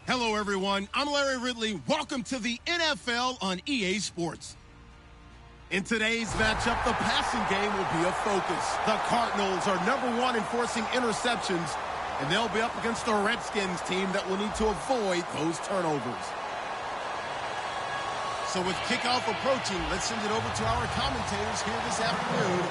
Hello, everyone. I'm Larry Ridley. Welcome to the NFL on EA Sports. In today's matchup, the passing game will be a focus. The Cardinals are #1 in forcing interceptions, and they'll be up against the Redskins team that will need to avoid those turnovers. So with kickoff approaching, let's send it over to our commentators here this afternoon,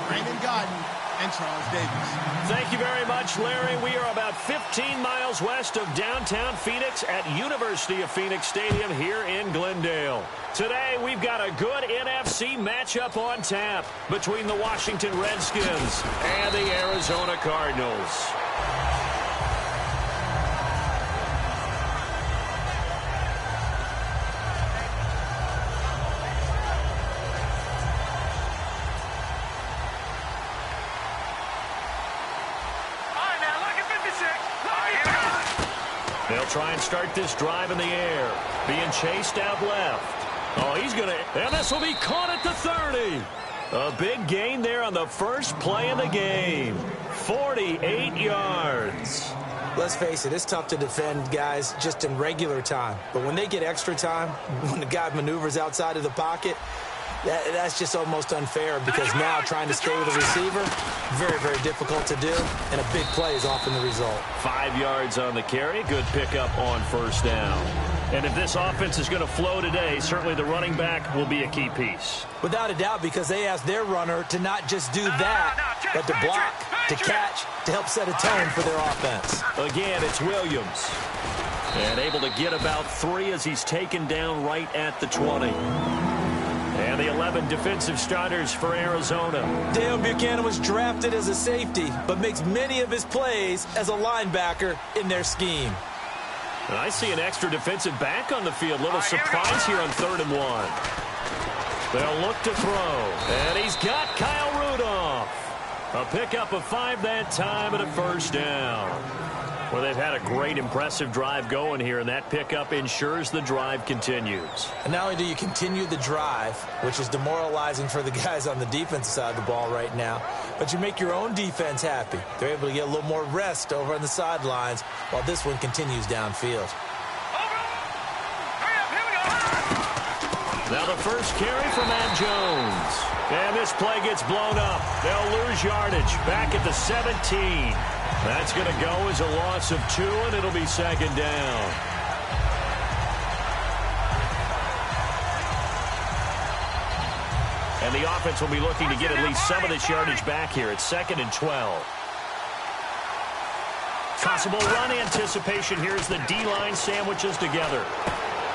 Brandon Godden and Charles Davis. Thank you very much, Larry. We are about 15 miles west of downtown Phoenix at University of Phoenix Stadium here in Glendale. Today, we've got a good NFC matchup on tap between the Washington Redskins and the Arizona Cardinals. They'll try and start this drive in the air. Being chased out left. Oh, he's going to... And this will be caught at the 30. A big gain there on the first play of the game. 48 yards. Let's face it, it's tough to defend guys just in regular time. But when they get extra time, when the guy maneuvers outside of the pocket, that's just almost unfair because now trying to stay with the receiver, very, very difficult to do, and a big play is often the result. 5 yards on the carry. Good pickup on first down. And if this offense is going to flow today, certainly the running back will be a key piece. Without a doubt, because they asked their runner to not just do that, but to block, to catch, to help set a tone for their offense. Again, it's Williams. And able to get about 3 as he's taken down right at the 20. And the 11 defensive starters for Arizona. Dale Buchanan was drafted as a safety, but makes many of his plays as a linebacker in their scheme. And I see an extra defensive back on the field. Little surprise here on 3rd and 1. They'll look to throw. And he's got Kyle Rudolph. A pickup of 5 that time and a first down. Well, they've had a great, impressive drive going here, and that pickup ensures the drive continues. And not only do you continue the drive, which is demoralizing for the guys on the defensive side of the ball right now, but you make your own defense happy. They're able to get a little more rest over on the sidelines while this one continues downfield. Now the first carry for Matt Jones. And this play gets blown up. They'll lose yardage back at the 17. That's going to go as a loss of 2, and it'll be 2nd down. And the offense will be looking to get at least some of this yardage back here. It's 2nd and 12. Possible run anticipation here as the D-line sandwiches together.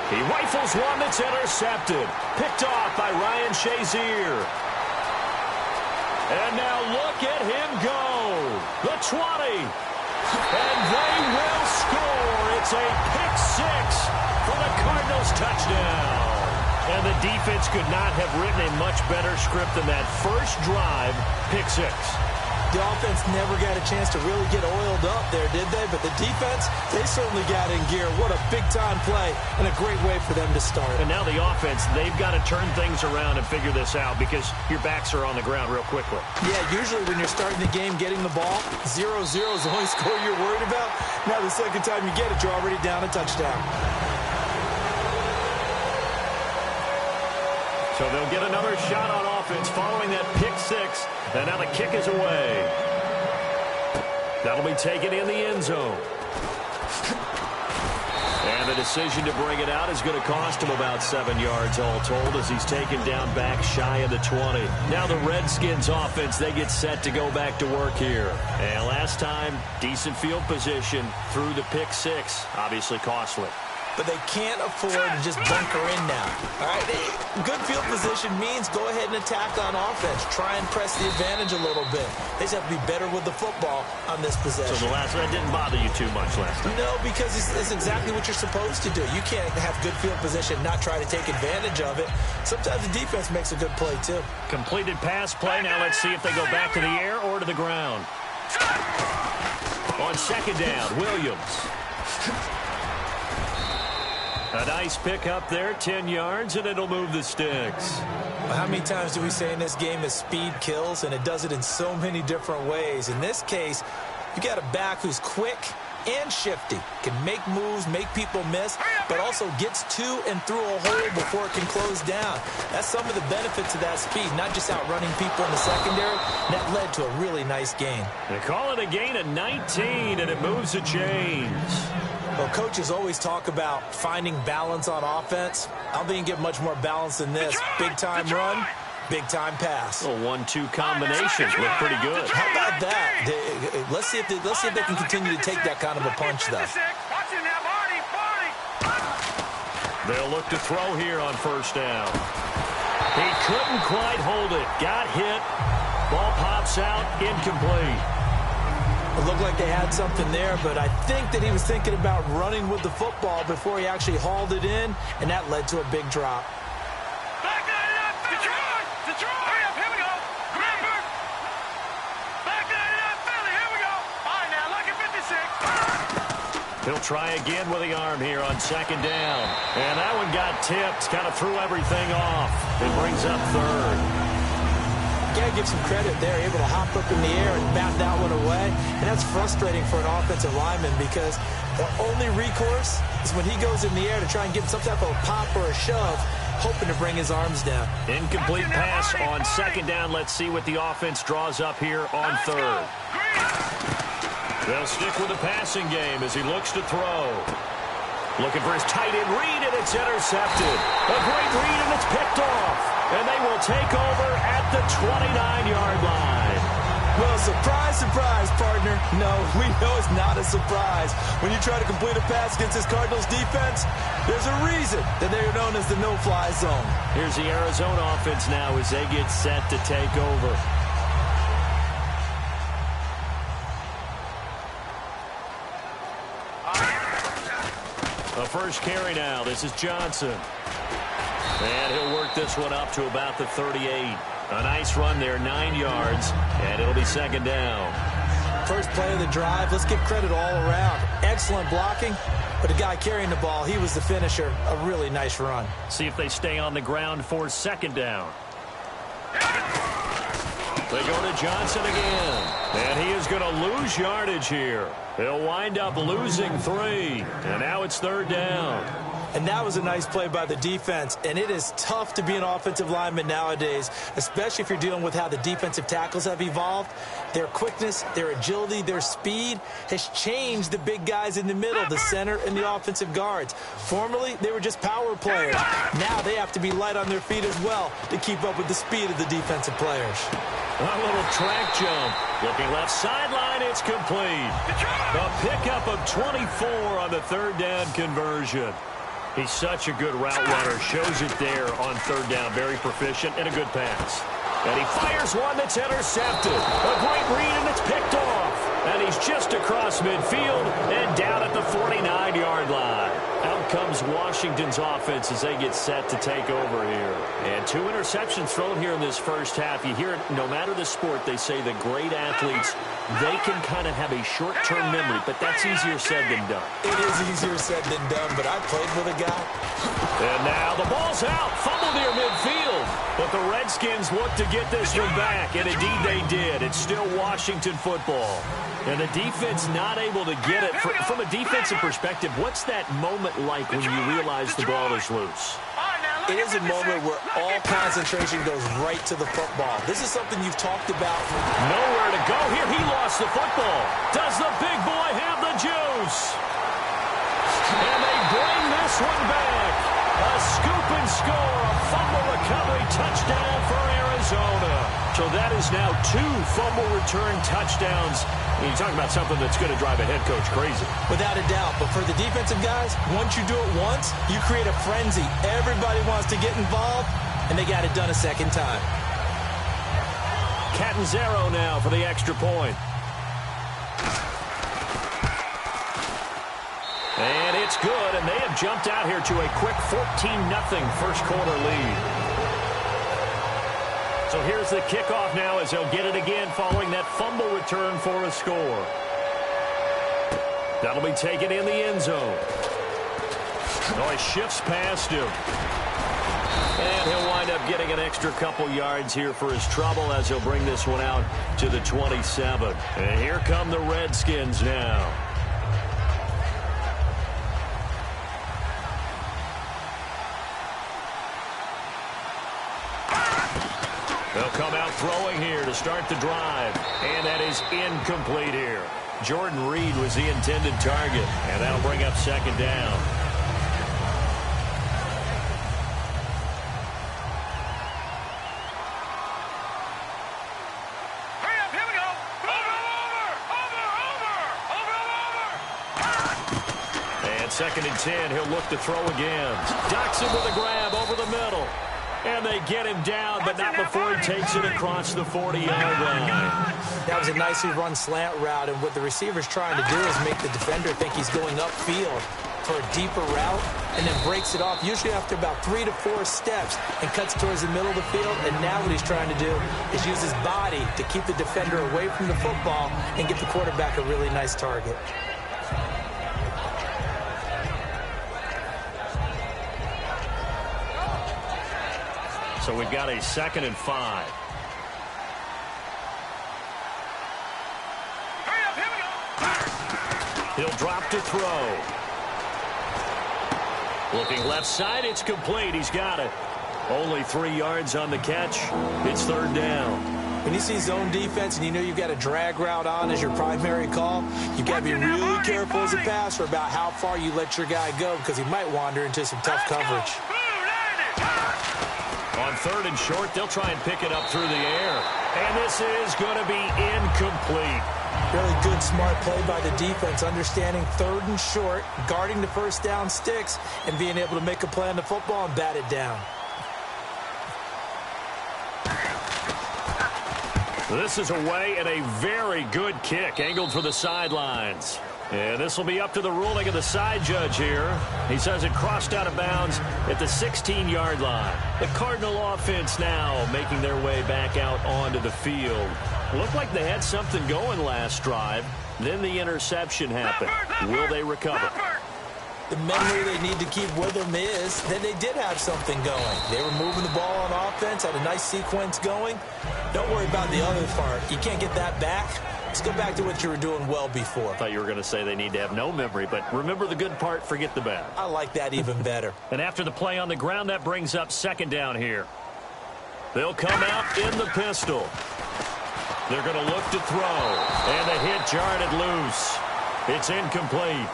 He rifles one that's intercepted. Picked off by Ryan Shazier. And now look at him go. The 20. And they will score. It's a pick 6 for the Cardinals touchdown. And the defense could not have written a much better script than that first drive, pick 6. The offense never got a chance to really get oiled up there, did they? But the defense, they certainly got in gear. What a big-time play and a great way for them to start. And now the offense, they've got to turn things around and figure this out because your backs are on the ground real quickly. Yeah, usually when you're starting the game getting the ball, 0-0 is the only score you're worried about. Now the second time you get it, you're already down a touchdown. So they'll get another shot on offense following that pick 6. And now the kick is away. That'll be taken in the end zone. And the decision to bring it out is going to cost him about 7 yards all told as he's taken down back shy of the 20. Now the Redskins offense, they get set to go back to work here. And last time, decent field position through the pick 6. Obviously costly. But they can't afford to just bunker in now. All right, good field position means go ahead and attack on offense. Try and press the advantage a little bit. They just have to be better with the football on this possession. So the last one didn't bother you too much last time? No, because it's exactly what you're supposed to do. You can't have good field position, not try to take advantage of it. Sometimes the defense makes a good play, too. Completed pass play. Now let's see if they go back to the air or to the ground. On 2nd down, Williams. A nice pick up there, 10 yards, and it'll move the sticks. How many times do we say in this game that speed kills, and it does it in so many different ways? In this case, you got a back who's quick and shifty. Can make moves, make people miss, but also gets to and through a hole before it can close down. That's some of the benefits of that speed, not just outrunning people in the secondary. That led to a really nice gain. They call it a gain of 19, and it moves the chains. Well, coaches always talk about finding balance on offense. I don't think you get much more balance than this. Big-time run, big-time pass. A 1-2 combinations look pretty good. How about that? Let's see if they can continue to take that kind of a punch, though. They'll look to throw here on first down. He couldn't quite hold it. Got hit. Ball pops out, incomplete. It looked like they had something there, but I think that he was thinking about running with the football before he actually hauled it in, and that led to a big drop. He'll try again with the arm here on second down. And that one got tipped, kind of threw everything off. It brings up third. Got to give some credit there, able to hop up in the air and bat that one away. And that's frustrating for an offensive lineman because the only recourse is when he goes in the air to try and get some type of a pop or a shove, hoping to bring his arms down. Incomplete pass on second down. Let's see what the offense draws up here on third. They'll stick with the passing game as he looks to throw. Looking for his tight end read, and it's intercepted. A great read, and it's picked off. And they will take over at the 29-yard line. Well, surprise, surprise, partner. No, we know it's not a surprise. When you try to complete a pass against this Cardinals defense, there's a reason that they are known as the no-fly zone. Here's the Arizona offense now as they get set to take over. A first carry now. This is Johnson. And he'll work this one up to about the 38. A nice run there, 9 yards, and it'll be second down. First play of the drive. Let's give credit all around. Excellent blocking, but the guy carrying the ball, he was the finisher. A really nice run. See if they stay on the ground for second down. They go to Johnson again. And he is going to lose yardage here. He'll wind up losing 3. And now it's third down. And that was a nice play by the defense. And it is tough to be an offensive lineman nowadays, especially if you're dealing with how the defensive tackles have evolved. Their quickness, their agility, their speed has changed the big guys in the middle, the center and the offensive guards. Formerly, they were just power players. Now they have to be light on their feet as well to keep up with the speed of the defensive players. A little track jump. Looking left sideline, it's complete. A pickup of 24 on the third down conversion. He's such a good route runner. Shows it there on third down. Very proficient and a good pass. And he fires one that's intercepted. A great read, and it's picked off. And he's just across midfield and down at the 49-yard line. Out comes Washington's offense as they get set to take over here. And 2 interceptions thrown here in this first half. You hear it, no matter the sport, they say the great athletes, they can kind of have a short-term memory, but that's easier said than done. It is easier said than done, but I played with a guy. And now the ball's out. Fumble near midfield. But the Redskins look to get this one back, and indeed they did. It's still Washington football. And the defense not able to get it. From a defensive perspective, what's that moment like when you realize the ball is loose? It is a moment where all concentration goes right to the football. This is something you've talked about. Nowhere to go here. He lost the football. Does the big boy have the juice? And they bring this one back. A scoop and score. A fumble recovery touchdown for Arizona. So that is now 2 fumble return touchdowns. You talk about something that's going to drive a head coach crazy. Without a doubt. But for the defensive guys, once you do it once, you create a frenzy. Everybody wants to get involved, and they got it done a second time. Catanzaro now for the extra point. And it's good, and they have jumped out here to a quick 14-0 first quarter lead. So here's the kickoff now as they'll get it again following that fumble return for a score. That'll be taken in the end zone. Oh, he shifts past him. And he'll wind up getting an extra couple yards here for his trouble as he'll bring this one out to the 27. And here come the Redskins now. They'll come out throwing here to start the drive. And that is incomplete here. Jordan Reed was the intended target. And that'll bring up second down. Second and 10, he'll look to throw again. Docks him with a grab over the middle. And they get him down, but not before he takes it across the 40-yard line. That was a nicely run slant route, and what the receiver's trying to do is make the defender think he's going upfield for a deeper route, and then breaks it off, usually after about 3 to 4 steps, and cuts towards the middle of the field. And now what he's trying to do is use his body to keep the defender away from the football and get the quarterback a really nice target. So we've got a 2nd and 5. He'll drop to throw. Looking left side, it's complete. He's got it. Only 3 yards on the catch. It's 3rd down. When you see zone defense and you know you've got a drag route on as your primary call, you've got to be really careful as a passer about how far you let your guy go, because he might wander into some tough coverage. On 3rd and short, they'll try and pick it up through the air. And this is going to be incomplete. Really good, smart play by the defense, understanding 3rd and short, guarding the first down sticks, and being able to make a play on the football and bat it down. This is away and a very good kick, angled for the sidelines. And this will be up to the ruling of the side judge here. He says it crossed out of bounds at the 16-yard line. The Cardinal offense now making their way back out onto the field. Looked like they had something going last drive. Then the interception happened. Will they recover? The memory they need to keep with them is that they did have something going. They were moving the ball on offense, had a nice sequence going. Don't worry about the other part. You can't get that back. Let's go back to what you were doing well before. I thought you were going to say they need to have no memory, but remember the good part, forget the bad. I like that even better. And after the play on the ground, that brings up 2nd down here. They'll come out in the pistol. They're going to look to throw. And the hit jarred it loose. It's incomplete.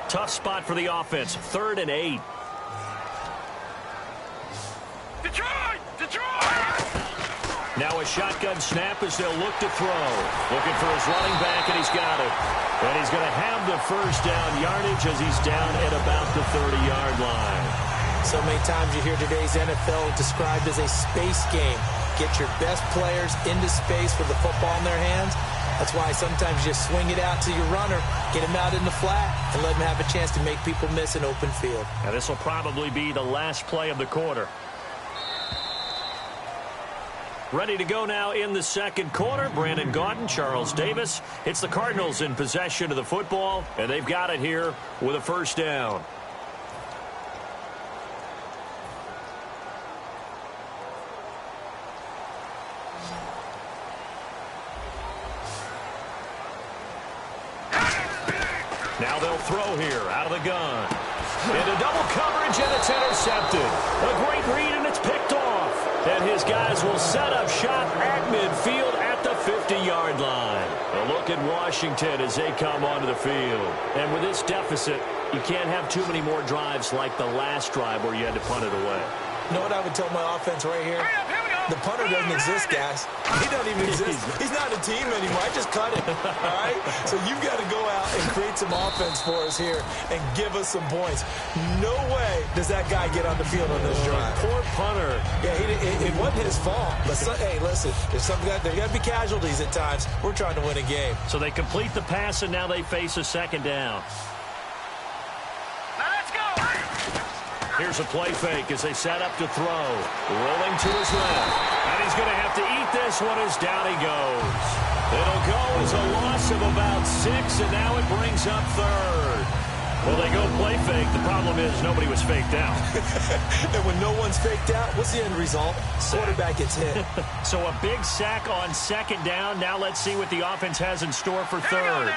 Tough spot for the offense. 3rd and 8. Now a shotgun snap as they'll look to throw. Looking for his running back, and he's got it. And he's going to have the first down yardage as he's down at about the 30-yard line. So many times you hear today's NFL described as a space game. Get your best players into space with the football in their hands. That's why sometimes you just swing it out to your runner, get him out in the flat, and let him have a chance to make people miss an open field. Now this will probably be the last play of the quarter. Ready to go now in the 2nd quarter. Brandon Gaudin, Charles Davis. It's the Cardinals in possession of the football, and they've got it here with a first down. Now they'll throw here out of the gun. Into double coverage, and it's intercepted. A great read, and it's picked off. And his guys will set up shop at midfield at the 50-yard line. A look at Washington as they come onto the field. And with this deficit, you can't have too many more drives like the last drive where you had to punt it away. You know what I would tell my offense right here? The punter doesn't exist, guys. He doesn't even exist. He's not a team anymore. I just cut him, all right? So you've got to go out and create some offense for us here and give us some points. No way does that guy get on the field on this drive. Poor punter. Yeah, it wasn't his fault. But, hey, listen, there's got to be casualties at times. We're trying to win a game. So they complete the pass, and now they face a 2nd down. Here's a play fake as they set up to throw. Rolling to his left. And he's going to have to eat this one as down he goes. It'll go as a loss of about 6, and now it brings up 3rd. Well, they go play fake. The problem is nobody was faked out. And when no one's faked out, what's the end result? Quarterback gets hit. So a big sack on second down. Now let's see what the offense has in store for third.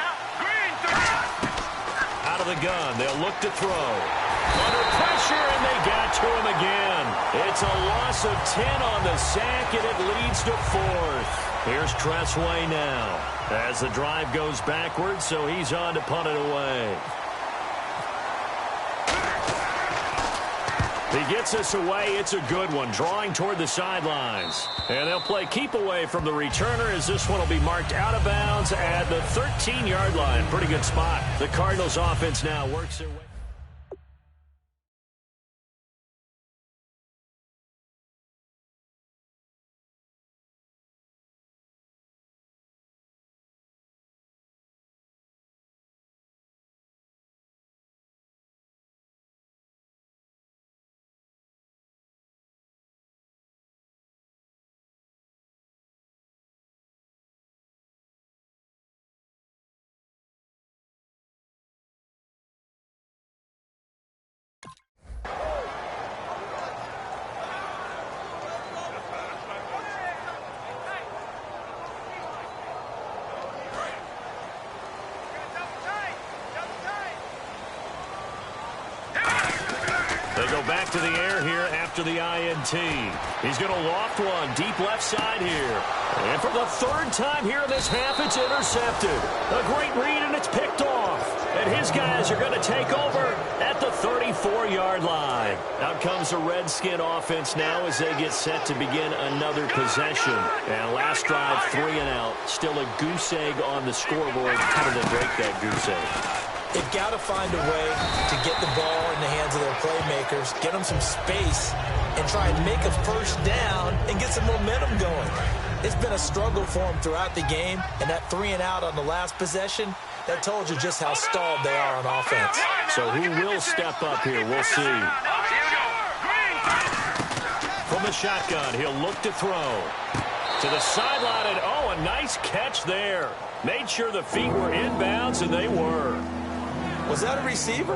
Out of the gun. They'll look to throw. Under pressure, and they got to him again. It's a loss of 10 on the sack, and it leads to fourth. Here's Tressway now as the drive goes backwards, so he's on to punt it away. He gets us away. It's a good one, drawing toward the sidelines. And they'll play keep away from the returner as this one will be marked out of bounds at the 13-yard line. Pretty good spot. The Cardinals offense now works their way. They go back to the air here after the INT. He's going to loft one deep left side here. And for the third time here in this half, it's intercepted. A great read, and it's picked off. And his guys are going to take over at the 34-yard line. Out comes the Redskin offense now as they get set to begin another possession. And last drive, 3 and out. Still a goose egg on the scoreboard. How did they break that goose egg? They've got to find a way to get the ball in the hands of their playmakers, get them some space, and try and make a first down and get some momentum going. It's been a struggle for them throughout the game, and that 3 and out on the last possession, that told you just how stalled they are on offense. So who will step up here? We'll see. From the shotgun, he'll look to throw. To the sideline, and a nice catch there. Made sure the feet were inbounds, and they were. Was that a receiver?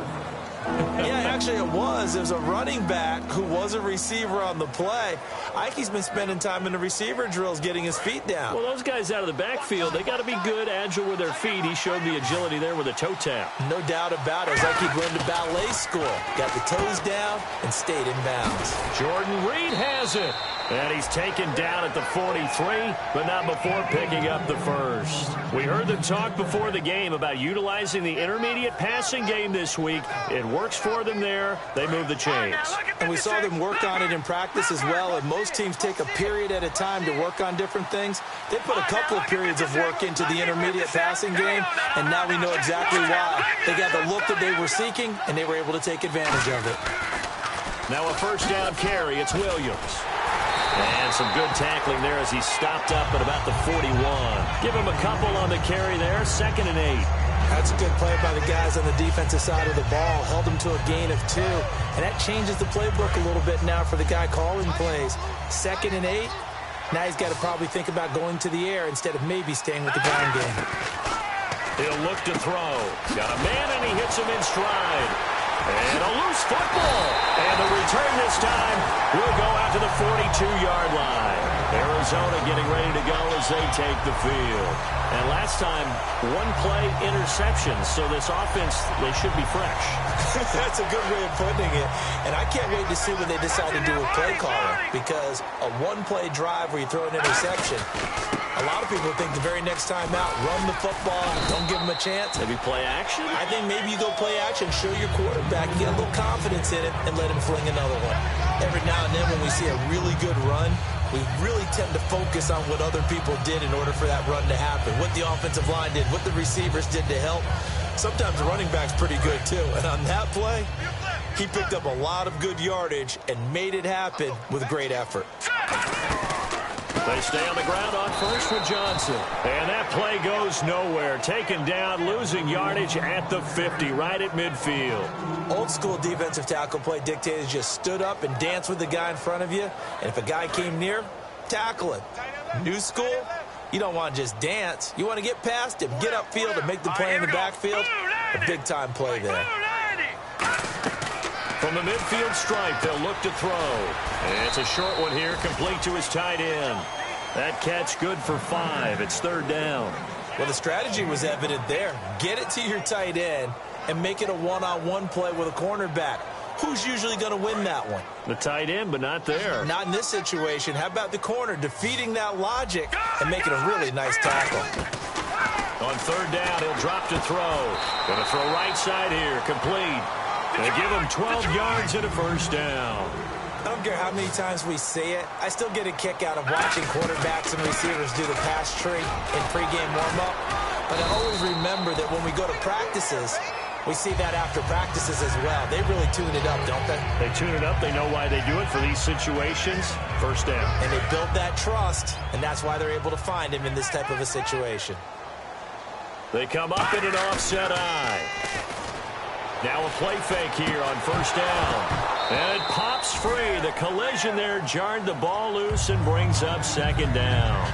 Yeah, actually it was. There's a running back who was a receiver on the play. Ike's been spending time in the receiver drills getting his feet down. Well, those guys out of the backfield, they got to be good, agile with their feet. He showed the agility there with a toe tap. No doubt about it. It's like he'd learned to ballet school. Got the toes down and stayed in bounds. Jordan Reed has it. And he's taken down at the 43, but not before picking up the first. We heard them talk before the game about utilizing the intermediate passing game this week. It works for them there. They move the chains. And we saw them work on it in practice as well. And most teams take a period at a time to work on different things. They put a couple of periods of work into the intermediate passing game, and now we know exactly why. They got the look that they were seeking, and they were able to take advantage of it. Now a first down carry. It's Williams. And some good tackling there as he stopped up at about the 41. Give him a couple on the carry there. 2nd and 8. That's a good play by the guys on the defensive side of the ball. Held them to a gain of 2. And that changes the playbook a little bit now for the guy calling plays. 2nd and 8. Now he's got to probably think about going to the air instead of maybe staying with the ground game. He'll look to throw. Got a man, and he hits him in stride. And a loose football. And the return this time will go out to the 42-yard line. Arizona getting ready to go as they take the field. And last time, 1-play interception. So this offense, they should be fresh. That's a good way of putting it. And I can't wait to see what they decide to do with play calling. Because a 1-play drive where you throw an interception, a lot of people think the very next time out, run the football, don't give them a chance. Maybe play action? I think maybe you go play action, show your quarterback, get a little confidence in it, and let him fling another one. Every now and then when we see a really good run, we really tend to focus on what other people did in order for that run to happen, what the offensive line did, what the receivers did to help. Sometimes the running back's pretty good too, and on that play, he picked up a lot of good yardage and made it happen with great effort. They stay on the ground on first with Johnson. And that play goes nowhere. Taken down, losing yardage at the 50, right at midfield. Old school defensive tackle play dictated just stood up and danced with the guy in front of you. And if a guy came near, tackle him. New school, you don't want to just dance. You want to get past him, get upfield, and make the play in the backfield. A big-time play there. From the midfield stripe, they'll look to throw. And it's a short one here, complete to his tight end. That catch good for 5. It's third down. Well, the strategy was evident there. Get it to your tight end and make it a one-on-one play with a cornerback. Who's usually going to win that one? The tight end, but not there. Not in this situation. How about the corner defeating that logic and making a really nice tackle? On third down, he'll drop to throw. Going to throw right side here, complete. They give him 12 yards and a first down. I don't care how many times we see it. I still get a kick out of watching quarterbacks and receivers do the pass tree in pregame warm-up. But I always remember that when we go to practices, we see that after practices as well. They really tune it up, don't they? They tune it up. They know why they do it for these situations. First down. And they build that trust, and that's why they're able to find him in this type of a situation. They come up in an offset eye. Now a play fake here on first down. And it pops free. The collision there jarred the ball loose and brings up second down.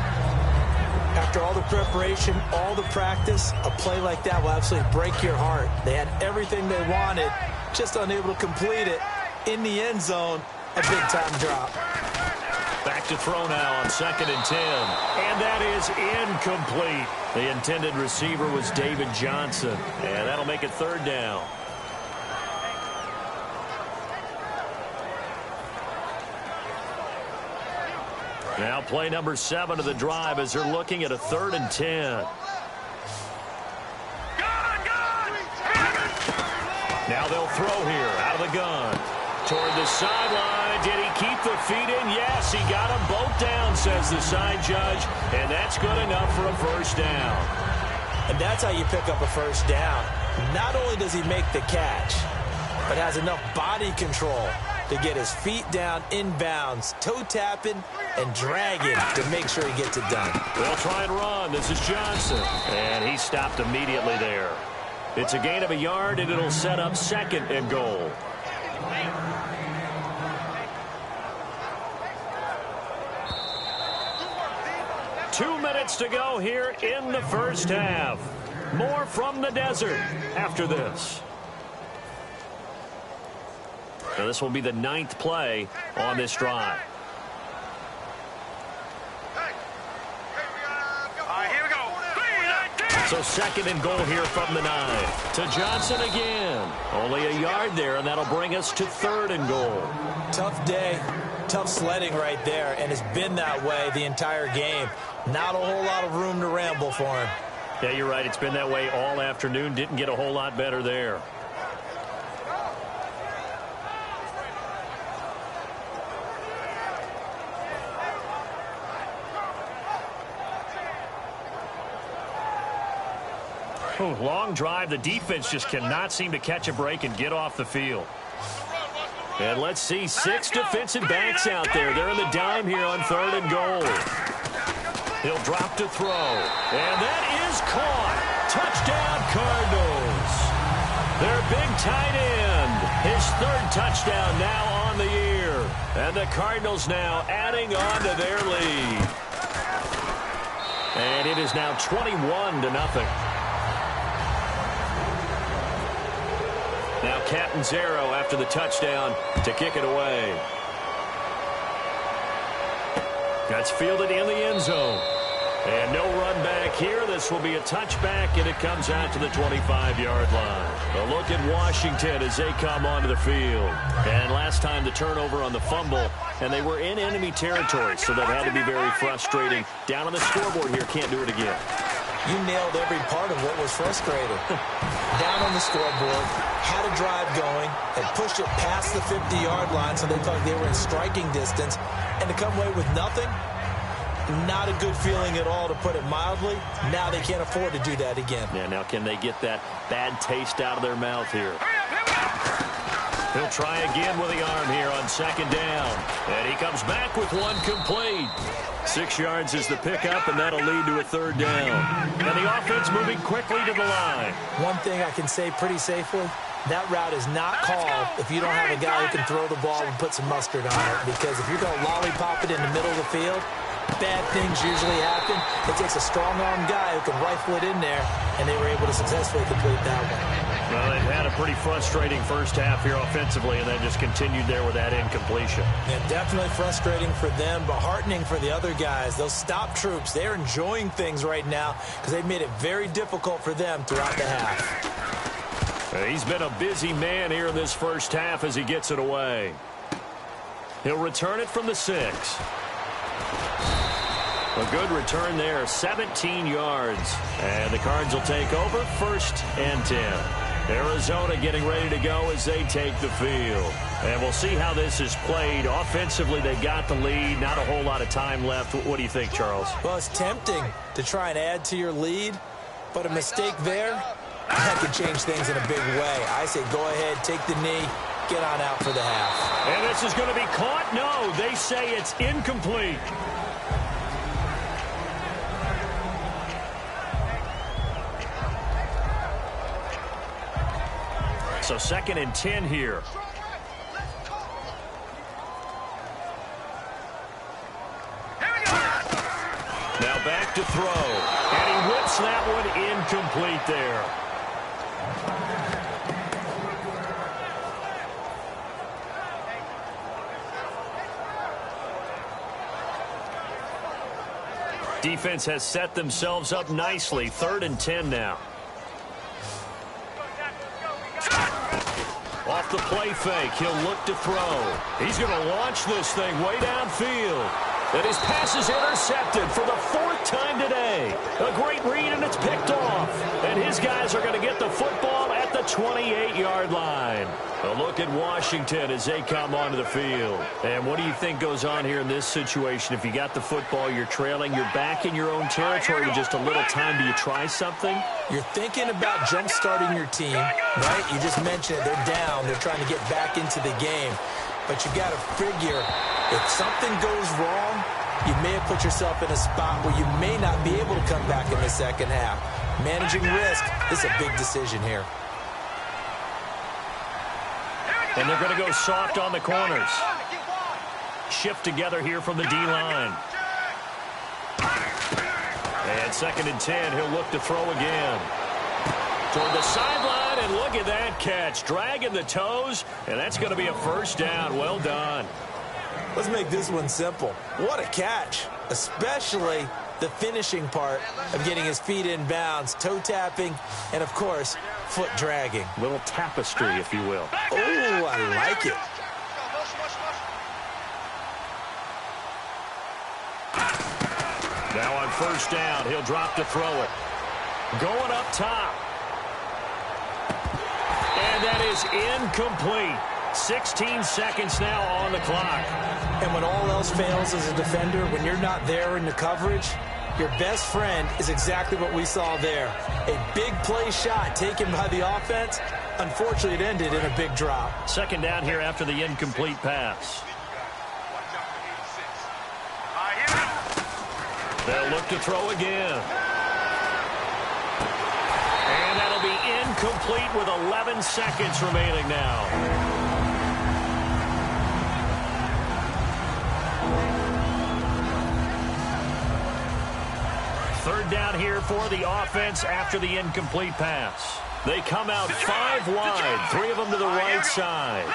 After all the preparation, all the practice, a play like that will absolutely break your heart. They had everything they wanted, just unable to complete it. In the end zone, a big-time drop. Back to throw now on 2nd and 10. And that is incomplete. The intended receiver was David Johnson. And that'll make it third down. Now play number 7 of the drive as they're looking at a 3rd and 10. Now they'll throw here out of the gun. Toward the sideline. Did he keep the feet in? Yes, he got them both down, says the side judge. And that's good enough for a first down. And that's how you pick up a first down. Not only does he make the catch, but has enough body control to get his feet down inbounds, toe tapping and dragging to make sure he gets it done. They'll try and run. This is Johnson. And he stopped immediately there. It's a gain of a yard, and it'll set up 2nd and goal. Two minutes to go here in the first half. More from the desert after this. Now this will be the 9th play on this drive. So 2nd and goal here from the 9. To Johnson again. Only a yard there, and that'll bring us to 3rd and goal. Tough day. Tough sledding right there, and it's been that way the entire game. Not a whole lot of room to ramble for him. Yeah, you're right. It's been that way all afternoon. Didn't get a whole lot better there. Ooh, long drive. The defense just cannot seem to catch a break and get off the field. And let's see, 6 defensive backs out there. They're in the dime here on 3rd and goal. He'll drop to throw. And that is caught. Touchdown, Cardinals. Their big tight end. His 3rd touchdown now on the year. And the Cardinals now adding on to their lead. And it is now 21-0. Now Captain Zero after the touchdown to kick it away. That's fielded in the end zone. And no run back here. This will be a touchback, and it comes out to the 25-yard line. A look at Washington as they come onto the field. And last time the turnover on the fumble, and they were in enemy territory, so that had to be very frustrating. Down on the scoreboard here, can't do it again. You nailed every part of what was frustrating. Down on the scoreboard, had a drive going, and pushed it past the 50-yard line so they thought they were in striking distance. And to come away with nothing, not a good feeling at all, to put it mildly. Now they can't afford to do that again. Yeah, now can they get that bad taste out of their mouth here? He'll try again with the arm here on 2nd down. And he comes back with one complete. 6 yards is the pickup, and that'll lead to a 3rd down. And the offense moving quickly to the line. One thing I can say pretty safely, that route is not called if you don't have a guy who can throw the ball and put some mustard on it. Because if you're going to lollipop it in the middle of the field, bad things usually happen. It takes a strong-arm guy who can rifle it in there, and they were able to successfully complete that one. Well, they've had a pretty frustrating first half here offensively, and then just continued there with that incompletion. Yeah, definitely frustrating for them, but heartening for the other guys. Those stop troops, they're enjoying things right now because they've made it very difficult for them throughout the half. He's been a busy man here in this first half as he gets it away. He'll return it from the 6. A good return there, 17 yards. And the Cards will take over, 1st and 10. Arizona getting ready to go as they take the field. And we'll see how this is played. Offensively, they got the lead. Not a whole lot of time left. What do you think, Charles? Well, it's tempting to try and add to your lead, but a mistake there, that could change things in a big way. I say go ahead, take the knee, get on out for the half. And this is going to be caught? No, they say it's incomplete. So 2nd and 10 here. Now back to throw. And he whips that one incomplete there. Defense has set themselves up nicely. 3rd and 10 now. Off the play fake, he'll look to throw. He's going to launch this thing way downfield. And his pass is intercepted for the 4th time today. A great read, and it's picked off. And his guys are going to get the football at the 28-yard line. A look at Washington as they come onto the field. And what do you think goes on here in this situation? If you got the football, you're trailing, you're back in your own territory with just a little time. Do you try something? You're thinking about jump-starting your team, right? You just mentioned it. They're down. They're trying to get back into the game. But you got to figure, if something goes wrong, you may have put yourself in a spot where you may not be able to come back in the second half. Managing risk is a big decision here. And they're going to go soft on the corners. Shift together here from the D-line. And 2nd and 10, he'll look to throw again. Toward the sideline, and look at that catch. Dragging the toes, and that's going to be a 1st down. Well done. Let's make this one simple. What a catch, especially the finishing part of getting his feet in bounds, toe tapping, and, of course, foot dragging. Little tapestry, if you will. Oh, I like it. Now on 1st down, he'll drop to throw it. Going up top. And that is incomplete. 16 seconds now on the clock. And when all else fails as a defender, when you're not there in the coverage, your best friend is exactly what we saw there. A big play shot taken by the offense. Unfortunately, it ended in a big drop. 2nd down here after the incomplete pass. They'll look to throw again. And that'll be incomplete with 11 seconds remaining now. 3rd down here for the offense after the incomplete pass. They come out 5 wide, 3 of them to the right side.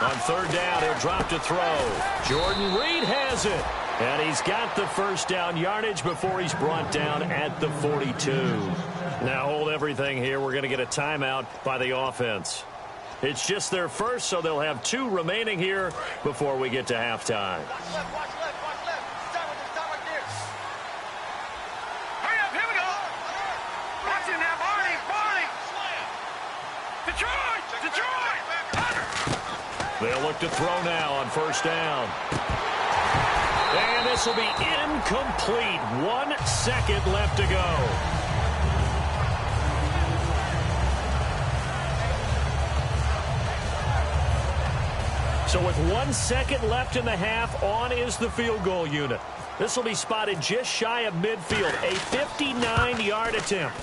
On 3rd down, he'll drop to throw. Jordan Reed has it. And he's got the 1st down yardage before he's brought down at the 42. Now hold everything here. We're going to get a timeout by the offense. It's just their first, so they'll have 2 remaining here before we get to halftime. They'll look to throw now on 1st down. And this will be incomplete. 1 second left to go. So with 1 second left in the half, on is the field goal unit. This will be spotted just shy of midfield. A 59-yard attempt.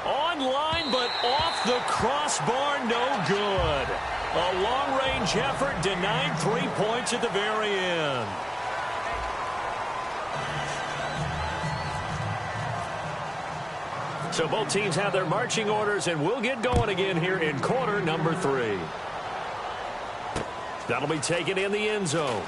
Online, but off the crossbar, no good. A long-range effort denied 3 points at the very end. So both teams have their marching orders, and we'll get going again here in quarter number 3. That'll be taken in the end zone.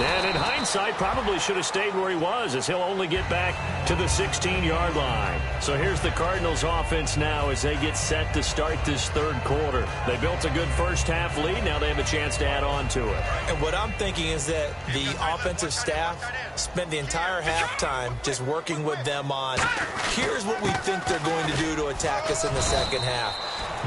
And in hindsight, probably should have stayed where he was, as he'll only get back to the 16-yard line. So here's the Cardinals offense now as they get set to start this third quarter. They built a good first-half lead. Now they have a chance to add on to it. And what I'm thinking is that the offensive staff spent the entire halftime just working with them on, here's what we think they're going to do to attack us in the second half.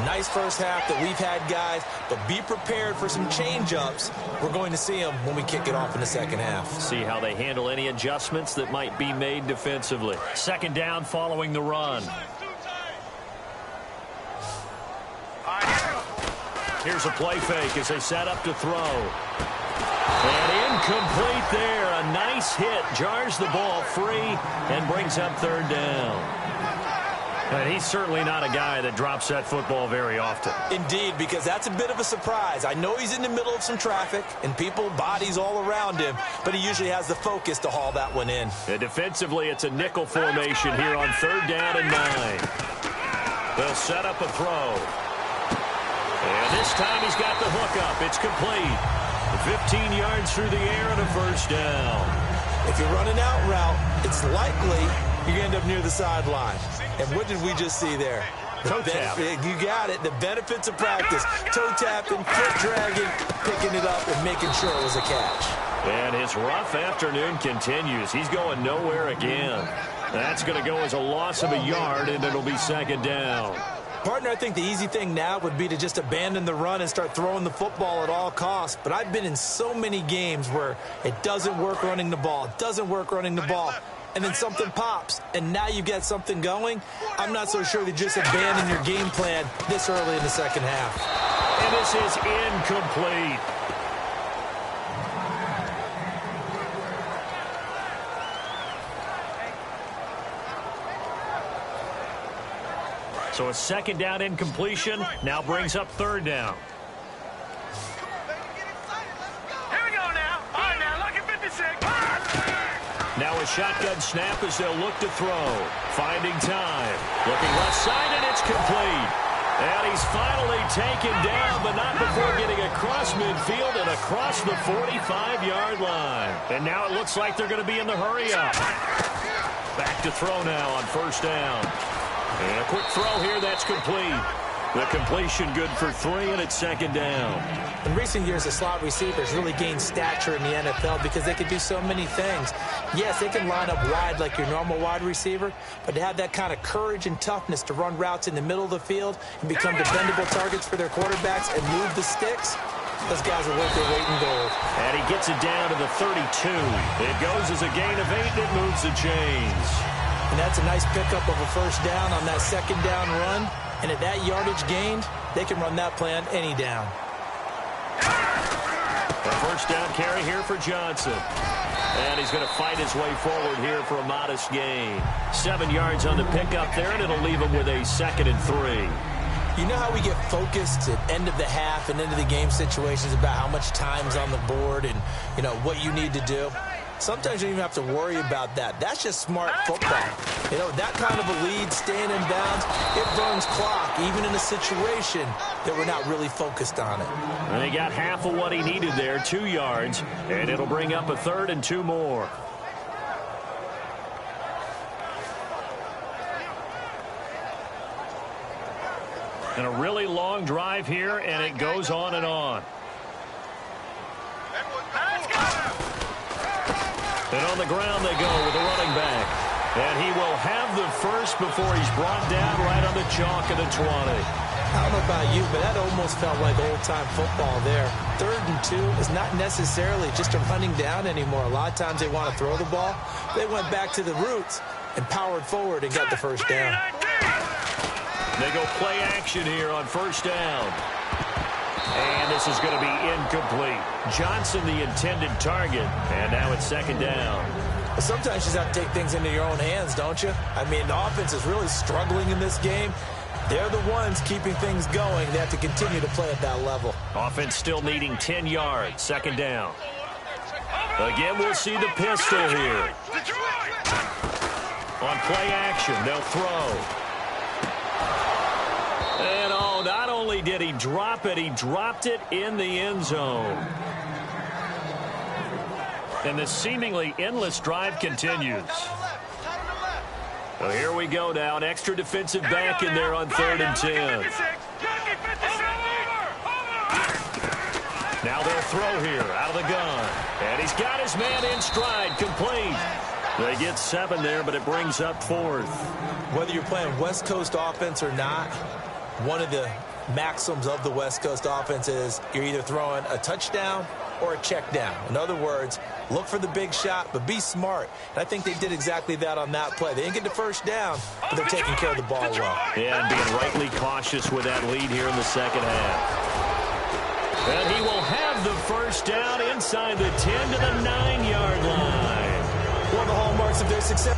Nice first half that we've had, guys, but be prepared for some change-ups. We're going to see them when we kick it off in the second half. See how they handle any adjustments that might be made defensively. Second down following the run. Here's a play fake as they set up to throw. And incomplete there. A nice hit. Jars the ball free and brings up third down. And he's certainly not a guy that drops that football very often. Indeed, because that's a bit of a surprise. I know he's in the middle of some traffic and people, bodies all around him, but he usually has the focus to haul that one in. And defensively, it's a nickel formation here on third down and 9. They'll set up a throw. And this time he's got the hook up. It's complete. 15 yards through the air and a first down. If you're running out route, it's likely you end up near the sideline. And what did we just see there? Toe tap. You got it. The benefits of practice. Toe tapping, foot dragging, picking it up, and making sure it was a catch. And his rough afternoon continues. He's going nowhere again. That's going to go as a loss of a yard, and it'll be second down. Partner, I think the easy thing now would be to just abandon the run and start throwing the football at all costs. But I've been in so many games where it doesn't work running the ball. It doesn't work running the ball. And then something pops, and now you get something going. I'm not so sure that just abandon your game plan this early in the second half. And this is incomplete. So a second down incompletion now brings up third down. Here we go now. All right, now, look at 56. Now a shotgun snap as they'll look to throw. Finding time. Looking left side, and it's complete. And he's finally taken down, but not before getting across midfield and across the 45-yard line. And now it looks like they're going to be in the hurry-up. Back to throw now on first down. And a quick throw here, that's complete. The completion good for 3, and it's second down. In recent years, the slot receivers really gained stature in the NFL because they could do so many things. Yes, they can line up wide like your normal wide receiver, but to have that kind of courage and toughness to run routes in the middle of the field and become dependable targets for their quarterbacks and move the sticks, those guys are worth their weight in gold. And he gets it down to the 32. It goes as a gain of 8, and it moves the chains. And that's a nice pickup of a first down on that second down run. And at that yardage gained, they can run that play on any down. A first down carry here for Johnson. And he's going to fight his way forward here for a modest gain. 7 yards on the pickup there, and it'll leave him with a 2nd and 3. You know how we get focused at end of the half and into the game situations about how much time's on the board and, you know, what you need to do? Sometimes you don't even have to worry about that. That's just smart football. You know, that kind of a lead, staying in bounds, it burns clock, even in a situation that we're not really focused on it. And he got half of what he needed there, 2 yards, and it'll bring up a 3rd and 2 more. And a really long drive here, and it goes on and on. And on the ground they go with a running back. And he will have the first before he's brought down right on the chalk of the 20. I don't know about you, but that almost felt like old-time football there. 3rd and 2 is not necessarily just a running down anymore. A lot of times they want to throw the ball. They went back to the roots and powered forward and got the first down. They go play action here on first down. And this is going to be incomplete. Johnson, the intended target, and now it's second down. But sometimes you just have to take things into your own hands, don't you? I mean, the offense is really struggling in this game. They're the ones keeping things going. They have to continue to play at that level. Offense still needing 10 yards, second down. Again, we'll see the pistol here. On play action, they'll throw. And oh, not only did he drop it, he dropped it in the end zone. And the seemingly endless drive continues. Well, here we go now. An extra defensive back in there on 3rd and 10. Now they'll throw here out of the gun. And he's got his man in stride, complete. They get 7 there, but it brings up 4th. Whether you're playing West Coast offense or not, one of the maxims of the West Coast offense is you're either throwing a touchdown or a check down. In other words, look for the big shot, but be smart. And I think they did exactly that on that play. They didn't get the first down, but they're taking care of the ball well. Yeah, and being rightly cautious with that lead here in the second half. And he will have the first down inside the 10 to the 9-yard line. One of the hallmarks of their success.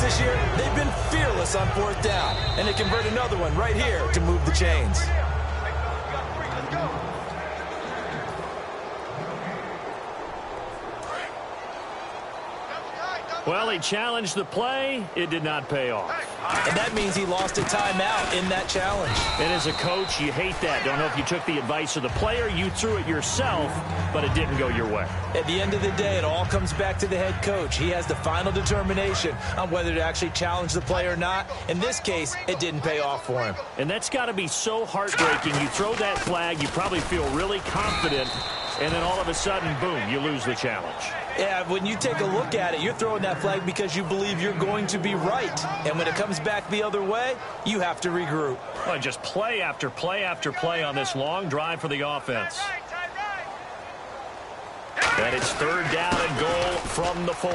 This year, they've been fearless on 4th down, and they convert another one right here to move the chains. Well, he challenged the play. It did not pay off. And that means he lost a timeout in that challenge. And as a coach, you hate that. Don't know if you took the advice of the player. You threw it yourself, but it didn't go your way. At the end of the day, it all comes back to the head coach. He has the final determination on whether to actually challenge the play or not. In this case, it didn't pay off for him. And that's got to be so heartbreaking. You throw that flag, you probably feel really confident, and then all of a sudden, boom, you lose the challenge. Yeah, when you take a look at it, you're throwing that flag because you believe you're going to be right. And when it comes back the other way, you have to regroup. Well, just play after play after play on this long drive for the offense. And it's 3rd down and goal from the 4.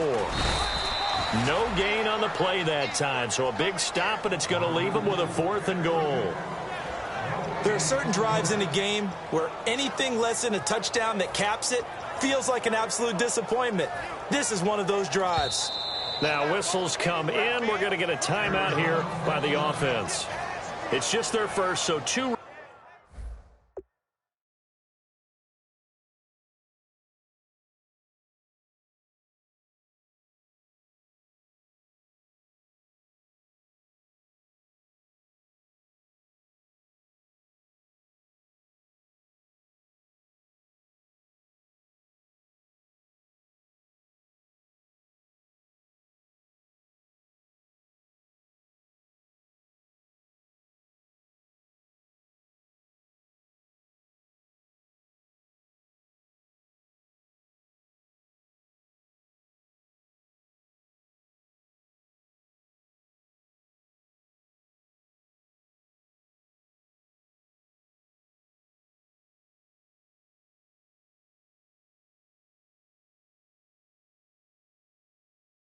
No gain on the play that time, so a big stop, and it's going to leave them with a 4th and goal. There are certain drives in a game where anything less than a touchdown that caps it feels like an absolute disappointment. This is one of those drives. Now whistles come in. We're going to get a timeout here by the offense. It's just their first, so 2.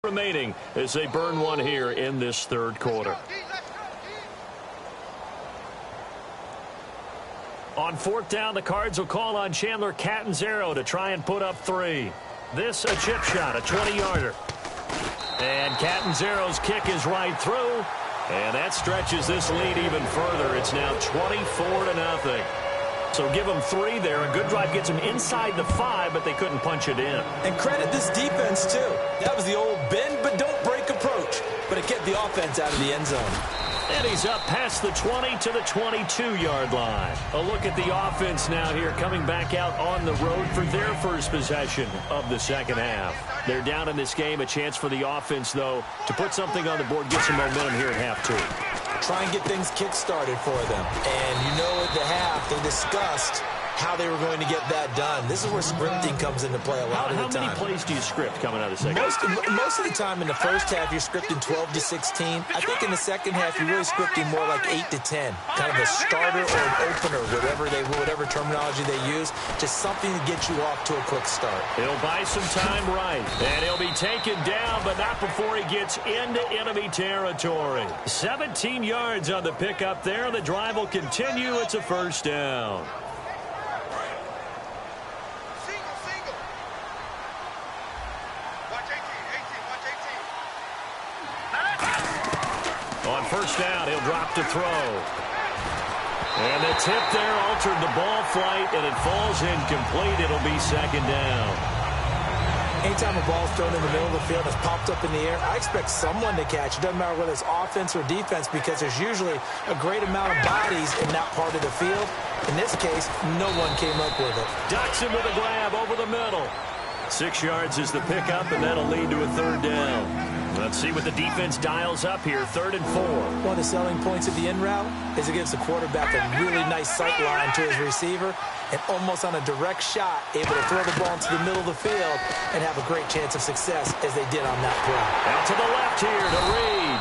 Remaining as they burn one here in this 3rd quarter. On 4th down, the Cards will call on Chandler Catanzaro to try and put up 3. This a chip shot, a 20-yarder. And Catanzaro's kick is right through, and that stretches this lead even further. It's now 24-0. So give them 3 there. A good drive gets them inside the 5, but they couldn't punch it in. And credit this defense, too. That was the old bend but don't break approach. But it kept the offense out of the end zone. And he's up past the 20 to the 22-yard line. A look at the offense now here, coming back out on the road for their first possession of the second half. They're down in this game. A chance for the offense, though, to put something on the board, get some momentum here at half 2. Try and get things kick-started for them. And you know at the half, they discussed how they were going to get that done. This is where scripting comes into play a lot of the time. How many plays do you script coming out of the second? Most of the time in the first half, you're scripting 12 to 16. I think in the second half, you're really scripting more like 8 to 10. Kind of a starter or an opener, whatever terminology they use. Just something to get you off to a quick start. He'll buy some time right. And he'll be taken down, but not before he gets into enemy territory. 17 yards on the pickup there. The drive will continue. It's a 1st down. On first down, he'll drop to throw. And the tip there altered the ball flight, and it falls incomplete. It'll be second down. Anytime a ball's thrown in the middle of the field and it's popped up in the air, I expect someone to catch. It doesn't matter whether it's offense or defense, because there's usually a great amount of bodies in that part of the field. In this case, no one came up with it. Ducks him with a grab over the middle. 6 yards is the pickup, and that'll lead to a third down. Let's see what the defense dials up here. 3rd and 4. One of the selling points of the in route is it gives the quarterback a really nice sight line to his receiver, and almost on a direct shot, able to throw the ball into the middle of the field and have a great chance of success, as they did on that play. Out to the left here to Reed.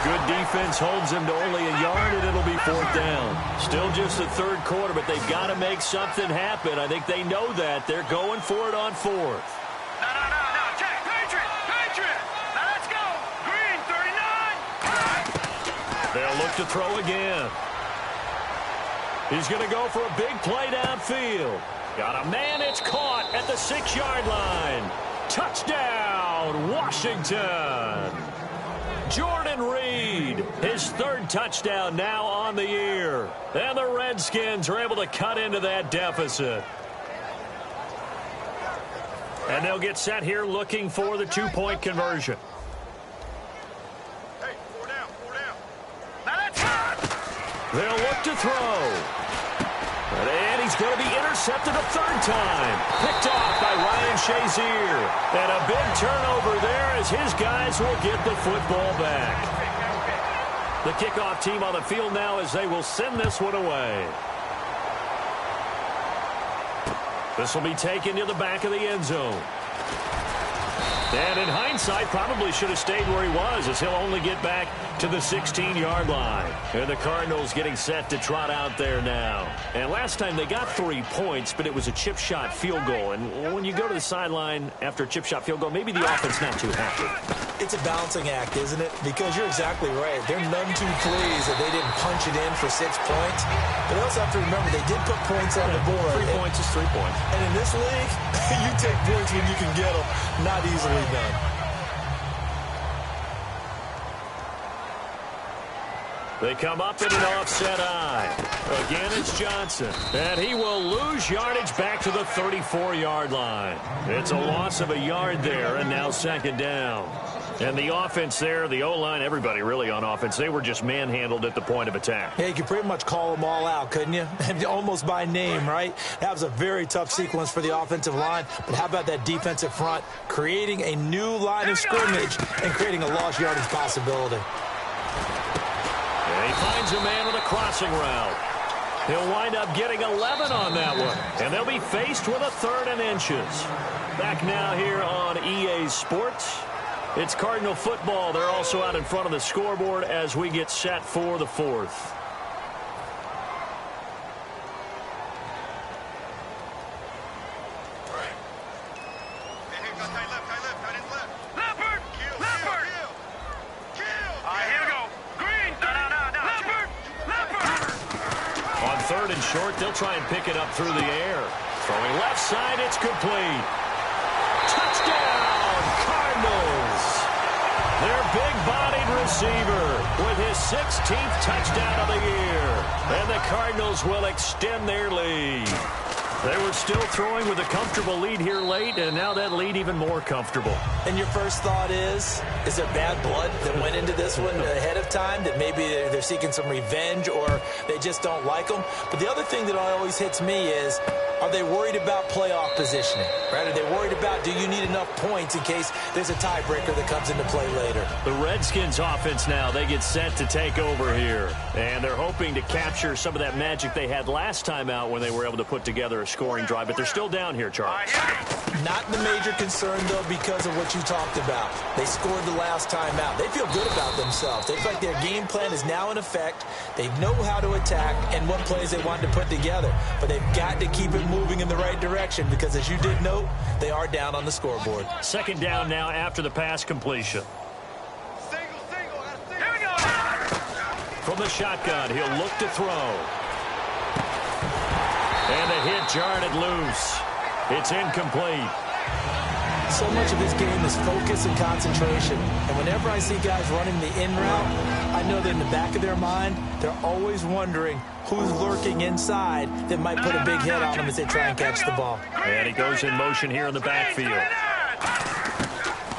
Good defense holds him to only a yard, and it'll be 4th down. Still just the 3rd quarter, but they've got to make something happen. I think they know that. They're going for it on 4th. No. Check. Patriot. Now let's go. Green, 39. They'll look to throw again. He's going to go for a big play downfield. Got a man. It's caught at the 6-yard line. Touchdown, Washington. Jordan Reed, his 3rd touchdown now on the year. And the Redskins are able to cut into that deficit. And they'll get set here looking for the 2-point conversion. Hey, 4 down. Now let's go. They'll look to throw. And he's going to be intercepted a 3rd time. Picked off by Ryan Shazier. And a big turnover there as his guys will get the football back. The kickoff team on the field now as they will send this one away. This will be taken to the back of the end zone. And in hindsight, probably should have stayed where he was, as he'll only get back to the 16-yard line. And the Cardinals getting set to trot out there now. And last time they got 3 points, but it was a chip shot field goal. And when you go to the sideline after a chip shot field goal, maybe the offense not too happy. It's a balancing act, isn't it? Because you're exactly right. They're none too pleased that they didn't punch it in for 6 points. But they also have to remember they did put points on the board. 3 points is 3 points. And in this league, you take points when you can get them. Not easily done. They come up in an offset eye. Again, it's Johnson. And he will lose yardage back to the 34-yard line. It's a loss of a yard there, and now 2nd down. And the offense there, the O-line, everybody really on offense, they were just manhandled at the point of attack. Yeah, you could pretty much call them all out, couldn't you? Almost by name, right? That was a very tough sequence for the offensive line. But how about that defensive front creating a new line of scrimmage and creating a lost yardage possibility? And he finds a man with a crossing route. He'll wind up getting 11 on that one. And they'll be faced with a 3rd and inches. Back now here on EA Sports. It's Cardinal football. They're also out in front of the scoreboard as we get set for the 4th. On 3rd and short, they'll try and pick it up through the air. Throwing left side, it's complete. Touchdown, Cardinals. Their big-bodied receiver with his 16th touchdown of the year. And the Cardinals will extend their lead. They were still throwing with a comfortable lead here late, and now that lead even more comfortable. And your first thought is there bad blood that went into this one ahead of time, that maybe they're seeking some revenge or they just don't like them? But the other thing that always hits me is, are they worried about playoff positioning? Right? Are they worried about, do you need enough points in case there's a tiebreaker that comes into play later? The Redskins offense now, they get set to take over here. And they're hoping to capture some of that magic they had last time out when they were able to put together a scoring drive. But they're still down here, Charles. Not the major concern, though, because of what you talked about. They scored the last time out. They feel good about themselves. They feel like their game plan is now in effect. They know how to attack and what plays they want to put together. But they've got to keep it moving in the right direction because, as you did note, they are down on the scoreboard. 2nd down now after the pass completion. Here we go. From the shotgun, he'll look to throw. And the hit jarred it loose. It's incomplete. So much of this game is focus and concentration. And whenever I see guys running the in route, I know that in the back of their mind, they're always wondering who's lurking inside that might put a big hit on them as they try and catch the ball. And he goes in motion here in the backfield.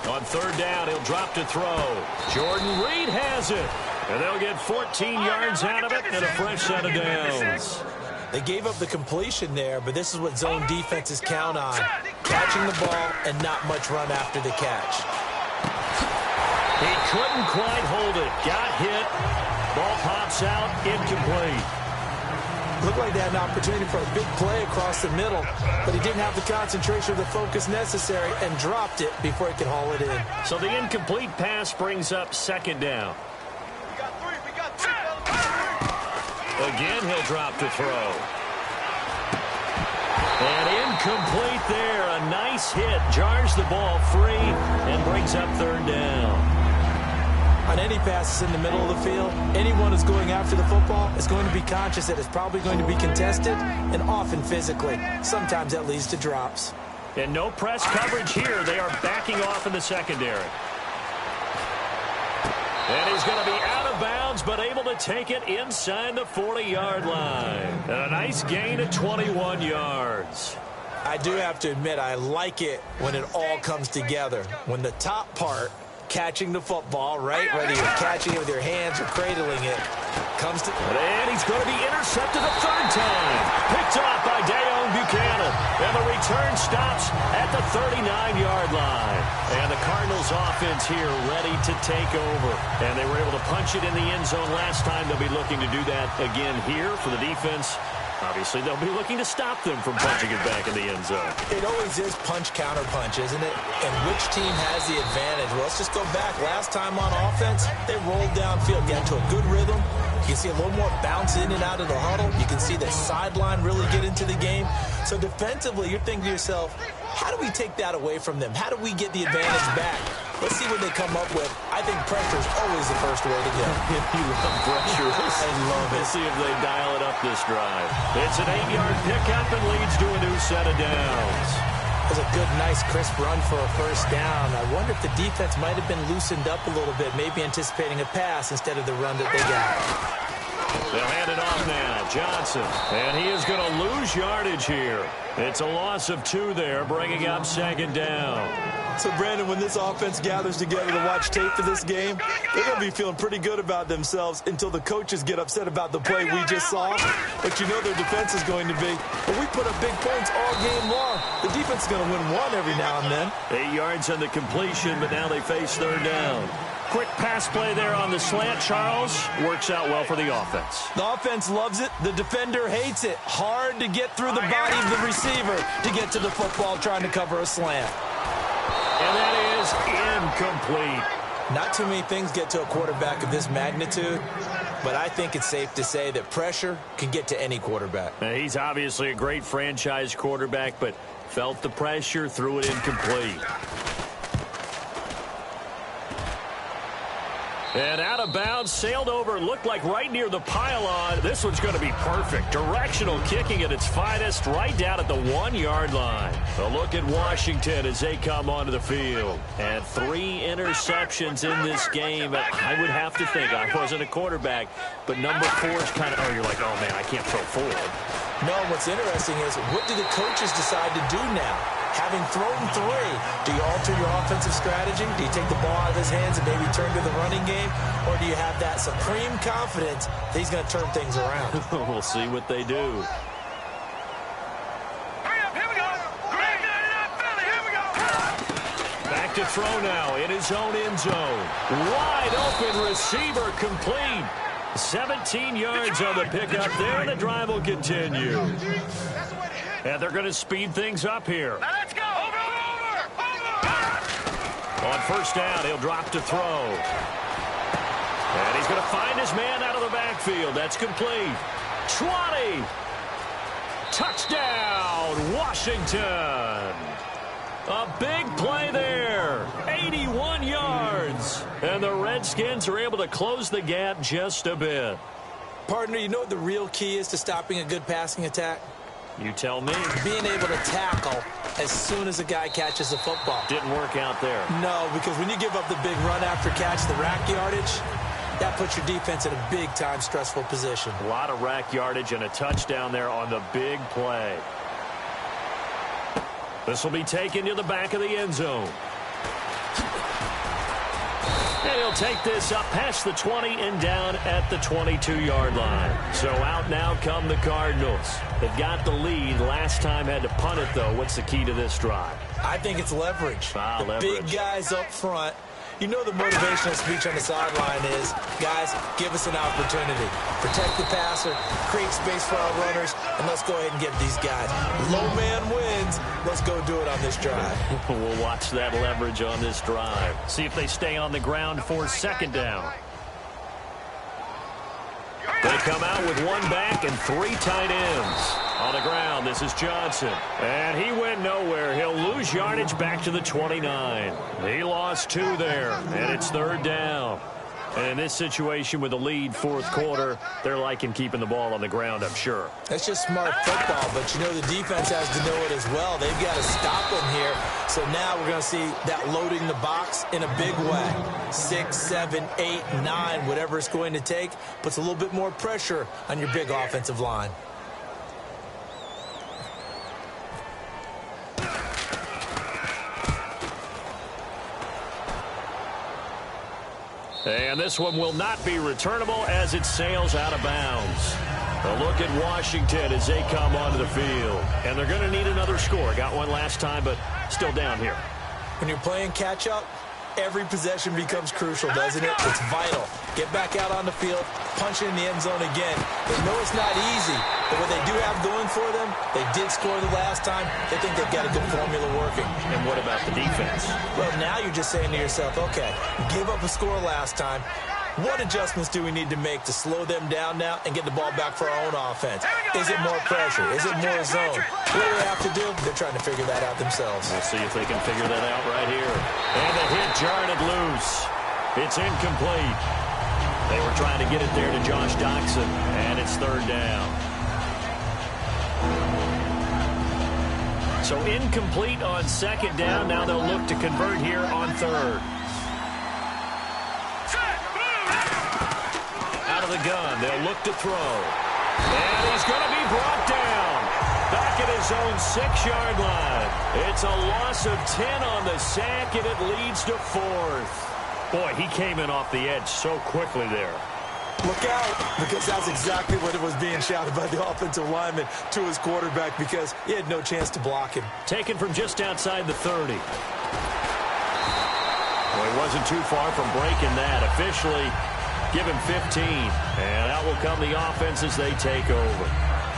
On third down, he'll drop to throw. Jordan Reed has it. And they'll get 14 yards out of it and a fresh set of downs. They gave up the completion there, but this is what zone defenses count on. Catching the ball and not much run after the catch. He couldn't quite hold it. Got hit. Ball pops out. Incomplete. Looked like they had an opportunity for a big play across the middle, but he didn't have the concentration or the focus necessary and dropped it before he could haul it in. So the incomplete pass brings up second down. Again, he'll drop to throw. And incomplete there. A nice hit. Jars the ball free and brings up third down. On any passes in the middle of the field, anyone who's going after the football is going to be conscious that it's probably going to be contested and often physically. Sometimes that leads to drops. And no press coverage here. They are backing off in the secondary. And he's going to be out of bounds, but able to take it inside the 40-yard line. And a nice gain of 21 yards. I do have to admit, I like it when it all comes together. When the top part, catching the football, right, whether you're catching it with your hands or cradling it, comes to... And he's going to be intercepted a third time. Picked off by Dayon Buchanan. And the return stops at the 39-yard line. And the Cardinals offense here ready to take over. And they were able to punch it in the end zone last time. They'll be looking to do that again here for the defense. Obviously, they'll be looking to stop them from punching it back in the end zone. It always is punch-counter-punch, isn't it? And which team has the advantage? Well, let's just go back. Last time on offense, they rolled downfield, got to a good rhythm. You can see a little more bounce in and out of the huddle. You can see the sideline really get into the game. So defensively, you're thinking to yourself, how do we take that away from them? How do we get the advantage back? Let's see what they come up with. I think pressure is always the first way to go. You love pressure. I love it. Let's see if they dial it up this drive. It's an 8-yard pickup and leads to a new set of downs. It was a good, nice, crisp run for a first down. I wonder if the defense might have been loosened up a little bit, maybe anticipating a pass instead of the run that they got. They'll hand it off now. Johnson. And he is going to lose yardage here. It's a loss of 2 there, bringing up second down. So, Brandon, when this offense gathers together to watch tape for this game, they're going to be feeling pretty good about themselves until the coaches get upset about the play we just saw. But you know their defense is going to be. But we put up big points all game long. The defense is going to win one every now and then. 8 yards on the completion, but now they face third down. Quick pass play there on the slant, Charles. Works out well for the offense. The offense loves it. The defender hates it. Hard to get through the body of the receiver to get to the football trying to cover a slant. And that is incomplete. Not too many things get to a quarterback of this magnitude, but I think it's safe to say that pressure can get to any quarterback. He's obviously a great franchise quarterback, but felt the pressure, threw it incomplete. And out of bounds, sailed over, looked like right near the pylon. This one's going to be perfect. Directional kicking at its finest, right down at the 1-yard line. A look at Washington as they come onto the field. And 3 interceptions in this game. I would have to think, I wasn't a quarterback, but number 4 is kind of, you're like, oh man, I can't throw forward. No, what's interesting is, what do the coaches decide to do now? Having thrown 3, do you alter your offensive strategy? Do you take the ball out of his hands and maybe turn to the running game? Or do you have that supreme confidence that he's going to turn things around? We'll see what they do. Hurry up, here we go. Greg, here we go. Back to throw now in his own end zone. Wide open receiver complete. 17 yards on the pickup there. The drive will continue. And they're going to speed things up here. Now let's go. Over. On first down, he'll drop to throw. And he's going to find his man out of the backfield. That's complete. 20. Touchdown, Washington. A big play there. 81 yards. And the Redskins are able to close the gap just a bit. Partner, you know what the real key is to stopping a good passing attack? You tell me. Being able to tackle as soon as a guy catches the football. Didn't work out there. No, because when you give up the big run after catch, the rack yardage, that puts your defense in a big-time stressful position. A lot of rack yardage and a touchdown there on the big play. This will be taken to the back of the end zone. And he'll take this up past the 20 and down at the 22-yard line. So out now come the Cardinals. They've got the lead. Last time had to punt it, though. What's the key to this drive? I think it's leverage. Leverage. Big guys up front. You know the motivational speech on the sideline is, guys, give us an opportunity. Protect the passer, create space for our runners, and let's go ahead and get these guys. Low man wins. Let's go do it on this drive. We'll watch that leverage on this drive. See if they stay on the ground for second down. They come out with one back and three tight ends. On the ground, this is Johnson. And he went nowhere. He'll lose yardage back to the 29. He lost 2 there, and it's third down. And in this situation with the lead fourth quarter, they're liking keeping the ball on the ground, I'm sure. That's just smart football, but you know the defense has to know it as well. They've got to stop them here. So now we're going to see that loading the box in a big way. 6, 7, 8, 9, whatever it's going to take, puts a little bit more pressure on your big offensive line. And this one will not be returnable as it sails out of bounds. A look at Washington as they come onto the field. And they're going to need another score. Got one last time, but still down here. When you're playing catch-up, every possession becomes crucial, doesn't it? It's vital. Get back out on the field, punch it in the end zone again. They know it's not easy, but what they do have going for them, they did score the last time. They think they've got a good formula working. And what about the defense? Well, now you're just saying to yourself, okay, give up a score last time. What adjustments do we need to make to slow them down now and get the ball back for our own offense? Is it more pressure? Is it more zone? What do they have to do? They're trying to figure that out themselves. We'll see if they can figure that out right here. And the hit jarred it loose. It's incomplete. They were trying to get it there to Josh Doxson, and it's third down. So incomplete on second down. Now they'll look to convert here on third. Out of the gun, they'll look to throw. And he's going to be brought down. Back at his own 6-yard line. It's a loss of 10 on the sack, and it leads to fourth. Boy, he came in off the edge so quickly there. Look out, because that's exactly what it was being shouted by the offensive lineman to his quarterback, because he had no chance to block him. Taken from just outside the 30. Well, he wasn't too far from breaking that. Officially, give him 15. And out will come the offense as they take over.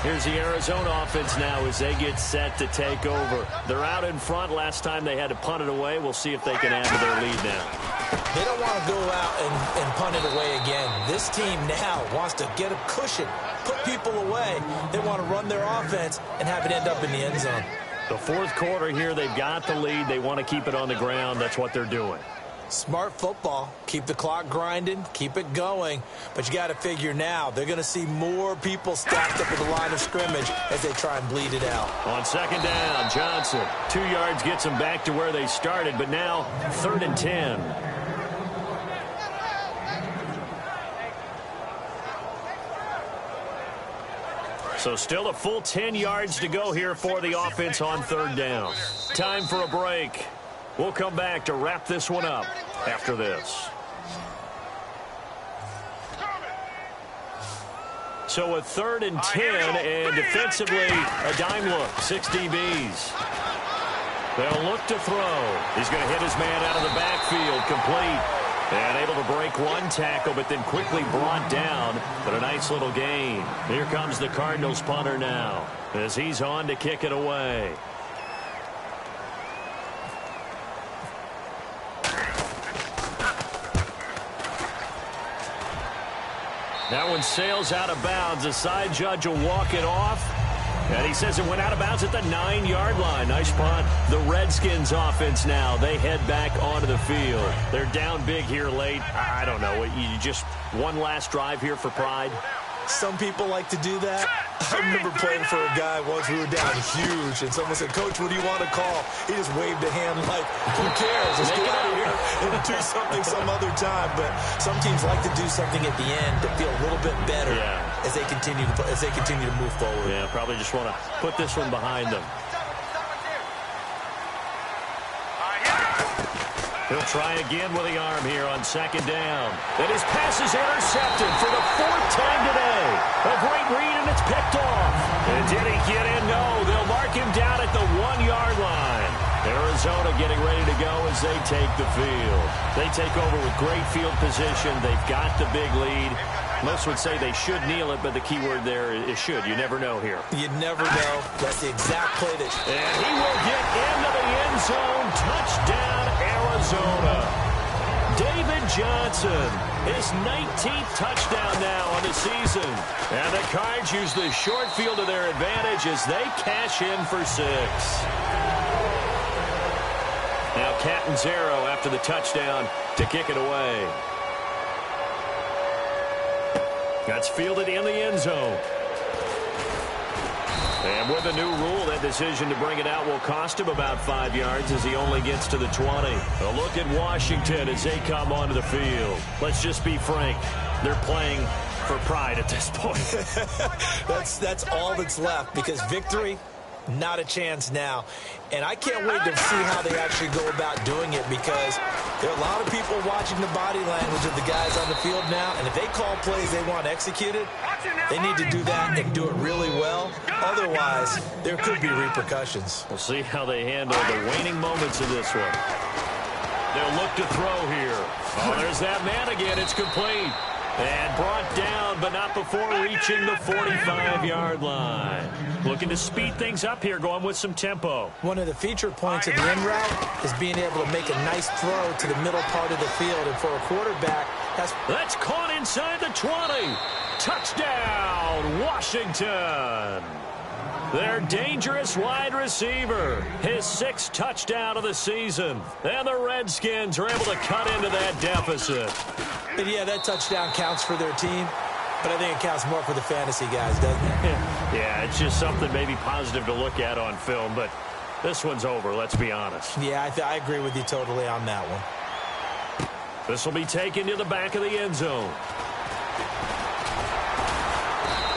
Here's the Arizona offense now as they get set to take over. They're out in front. Last time they had to punt it away. We'll see if they can add to their lead now. They don't want to go out and punt it away again. This team now wants to get a cushion, put people away. They want to run their offense and have it end up in the end zone. The fourth quarter here, they've got the lead. They want to keep it on the ground. That's what they're doing. Smart football. Keep the clock grinding. Keep it going. But you got to figure now they're going to see more people stacked up at the line of scrimmage as they try and bleed it out. On second down, Johnson. 2 yards gets them back to where they started, but now 3rd and 10. So still a full 10 yards to go here for the offense on third down. Time for a break. We'll come back to wrap this one up after this. So a 3rd and 10, and defensively a dime look. 6 DBs. They'll look to throw. He's going to hit his man out of the backfield, complete. And able to break one tackle, but then quickly brought down. But a nice little gain. Here comes the Cardinals punter now as he's on to kick it away. That one sails out of bounds. The side judge will walk it off. And he says it went out of bounds at the 9-yard line. Nice punt. The Redskins offense now. They head back onto the field. They're down big here late. I don't know. You just one last drive here for pride? Some people like to do that. I remember playing for a guy once. We were down huge, and someone said, "Coach, what do you want to call?" He just waved a hand like, "Who cares? Let's get out of here and do something some other time." But some teams like to do something at the end to feel a little bit better as they continue to move forward. Yeah, probably just want to put this one behind them. He'll try again with the arm here on second down. And his pass is intercepted for the 4th time today. A great read, and it's picked off. And did he get in? No. They'll mark him down at the 1-yard line. Arizona getting ready to go as they take the field. They take over with great field position. They've got the big lead. Most would say they should kneel it, but the key word there is should. You never know here. You never know. That's the exact play that... And he will get into the end zone. Touchdown, Arizona. David Johnson, his 19th touchdown now on the season. And the Cards use the short field to their advantage as they cash in for 6. Now Catanzaro after the touchdown to kick it away. That's fielded in the end zone. And with a new rule, that decision to bring it out will cost him about 5 yards as he only gets to the 20. A look at Washington as they come onto the field. Let's just be frank. They're playing for pride at this point. That's all that's left, because victory, not a chance now. And I can't wait to see how they actually go about doing it, because there are a lot of people watching the body language of the guys on the field now, and if they call plays they want executed, they need to do that and do it really well. Otherwise, there could be repercussions. We'll see how they handle the waning moments of this one. They'll look to throw here. Oh, there's that man again. It's complete. And brought down, but not before reaching the 45-yard line. Looking to speed things up here, going with some tempo. One of the feature points of the in route is being able to make a nice throw to the middle part of the field. And for a quarterback, that's caught inside the 20. Touchdown, Washington. Their dangerous wide receiver, his 6th touchdown of the season. And the Redskins are able to cut into that deficit. But yeah, that touchdown counts for their team, but I think it counts more for the fantasy guys, doesn't it? Yeah, it's just something maybe positive to look at on film, but this one's over, let's be honest. Yeah, I agree with you totally on that one. This will be taken to the back of the end zone.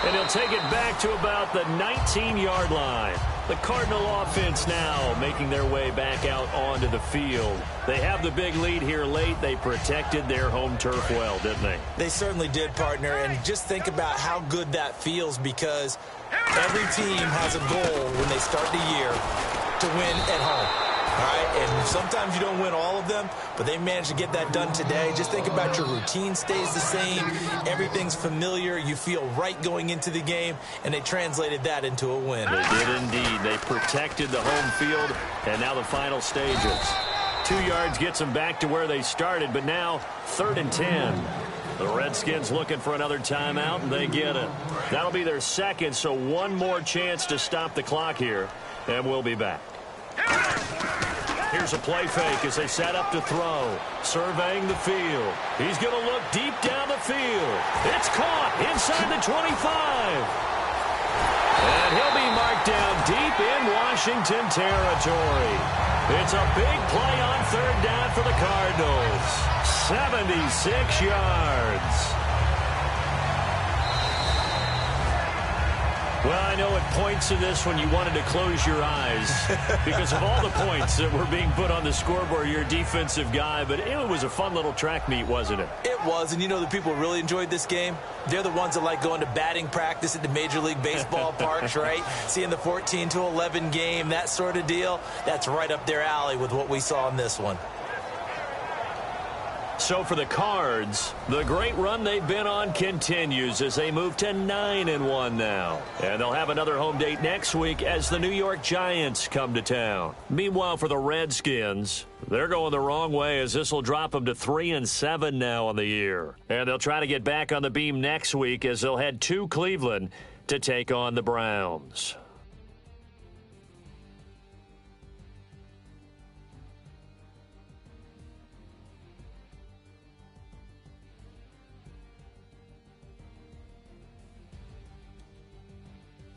And he'll take it back to about the 19-yard line. The Cardinal offense now making their way back out onto the field. They have the big lead here late. They protected their home turf well, didn't they? They certainly did, partner. And just think about how good that feels, because every team has a goal when they start the year to win at home. All right, and sometimes you don't win all of them, but they managed to get that done today. Just think about your routine stays the same. Everything's familiar. You feel right going into the game, and they translated that into a win. They did indeed. They protected the home field, and now the final stages. 2 yards gets them back to where they started, but now 3rd and 10. The Redskins looking for another timeout, and they get it. That'll be their 2nd, so one more chance to stop the clock here, and we'll be back. Here's a play fake as they set up to throw. Surveying the field. He's going to look deep down the field. It's caught inside the 25. And he'll be marked down deep in Washington territory. It's a big play on 3rd down for the Cardinals. 76 yards. Well, I know at points in this when you wanted to close your eyes because of all the points that were being put on the scoreboard. You're a defensive guy, but it was a fun little track meet, wasn't it? It was, and you know the people really enjoyed this game? They're the ones that like going to batting practice at the Major League Baseball parks, right? Seeing the 14-11 game, that sort of deal. That's right up their alley with what we saw in this one. So for the Cards, the great run they've been on continues as they move to 9-1 now. And they'll have another home date next week as the New York Giants come to town. Meanwhile, for the Redskins, they're going the wrong way as this will drop them to 3-7 now on the year. And they'll try to get back on the beam next week as they'll head to Cleveland to take on the Browns.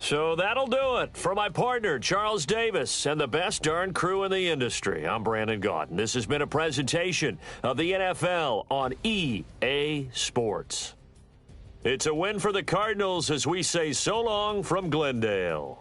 So that'll do it. For my partner, Charles Davis, and the best darn crew in the industry, I'm Brandon Gaudin. This has been a presentation of the NFL on EA Sports. It's a win for the Cardinals as we say so long from Glendale.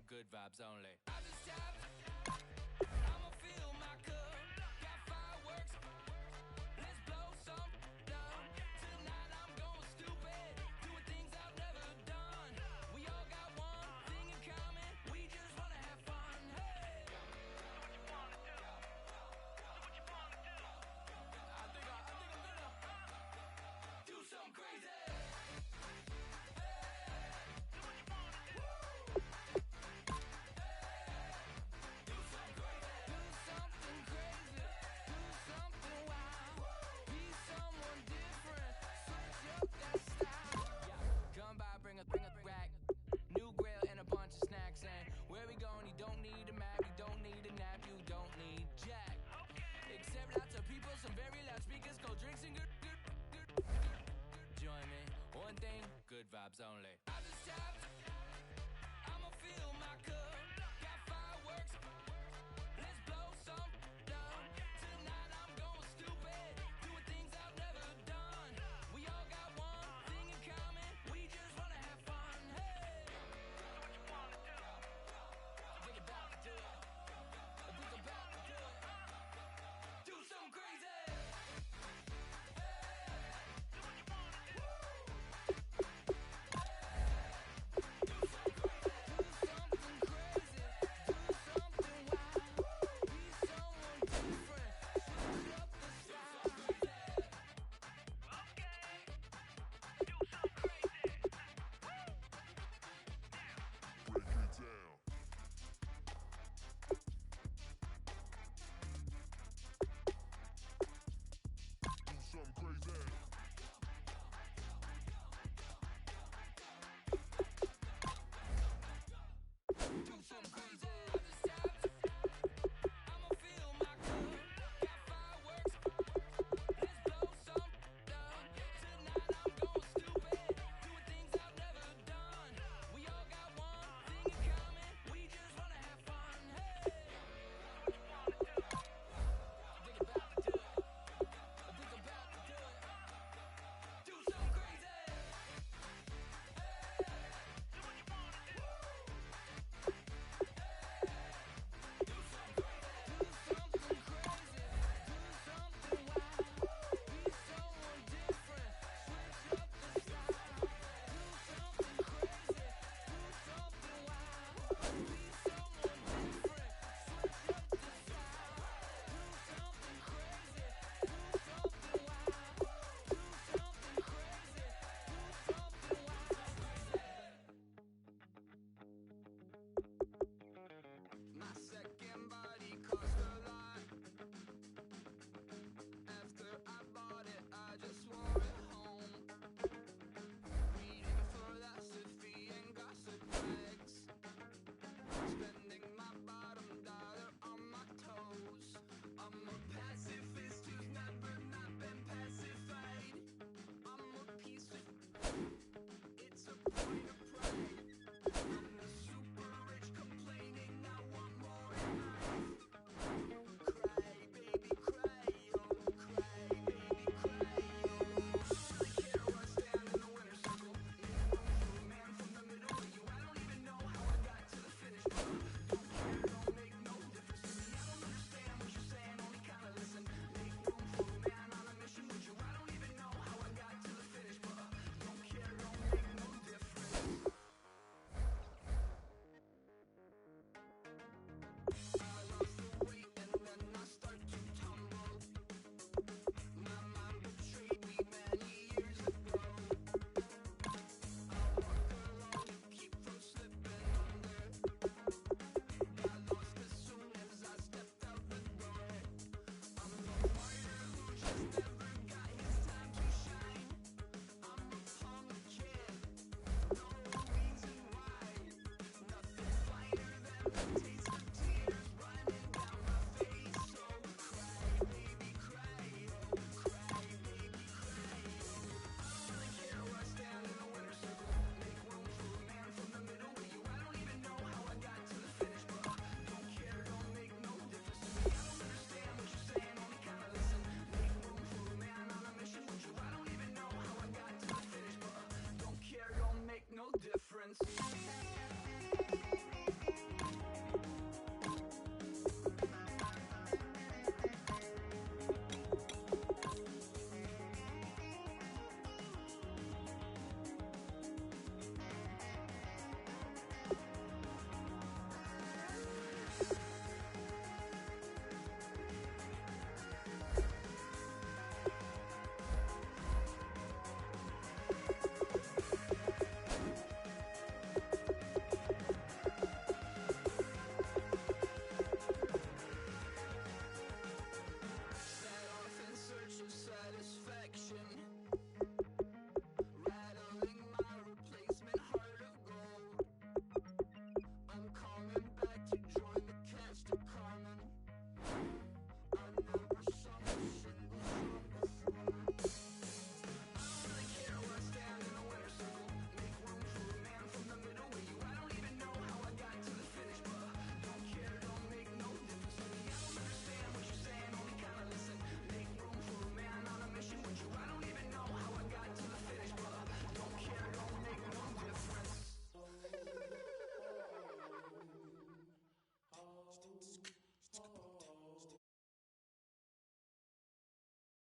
Good vibes only. I just tapped. I'ma fill my cup. Got fireworks. Let's blow some down. Tonight I'm going stupid. Doing things I've never done. We all got one thing in common. We just wanna have fun. Hey. Do what you wanna do. Do what you wanna do. I think I'm gonna do something crazy. Good vibes only. I just tapped.